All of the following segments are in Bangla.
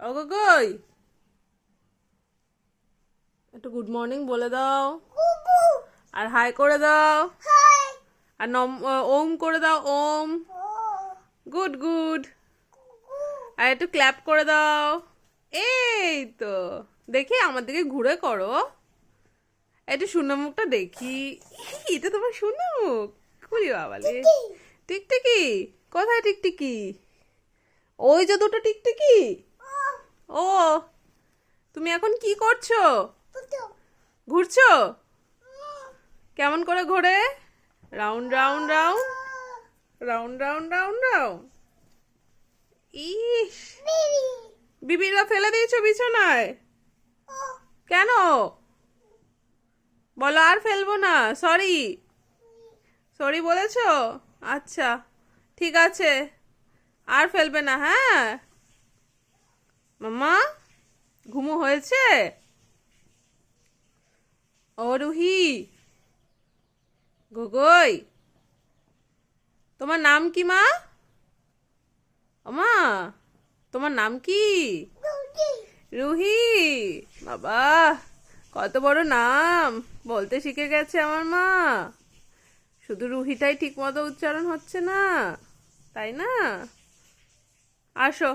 ওগো কই, একটু গুড মর্নিং বলে দাও, আর হাই করে দাও, আর ওম করে দাও, ওম। Good good. আর একটু ক্ল্যাপ করে দাও। এই তো, দেখি আমার দিকে ঘুরে করো। একটু শূন্য মুখটা দেখি। এটা তোমার শূন্য মুখ? খুলি বাবালে। টিকটিকি কোথায়? টিকটিকি ওই যে দুটো টিকটিকি। ও, তুমি এখন কি করছো? ঘুরছো? কেমন করে ঘোরে? Round round round round round round round. ইস, বিবিরা ফেলে দিয়েছো বিছানায় কেন? বলো আর ফেলবো না। সরি, সরি বলেছো? আচ্ছা ঠিক আছে, আর ফেলবে না। হ্যাঁ মাম্মা, ঘুমো হয়েছে? ও রুহি গগৈ, তোমার নাম কি মা? মা, তোমার নাম কি? রুহি। বাবা, কত বড় নাম বলতে শিখে গেছে আমার মা। শুধু রুহিটাই ঠিক মতো উচ্চারণ হচ্ছে না, তাই না? আসো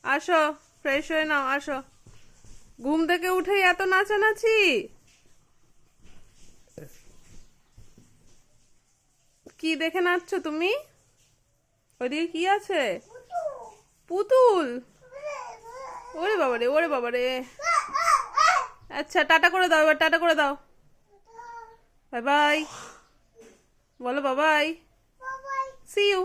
আসো, ফ্রেশ হয়ে নাও, আসো। ঘুম থেকে উঠেই এত নাচানাচি। কি দেখে নাচছো তুমি? ওইদিকে কি আছে? পুতুল? ওরে বাবারে, ওরে বাবারে। আচ্ছা টাটা করে দাও, এবার টাটা করে দাও। বাই বাই বলো, বাবাই। See you.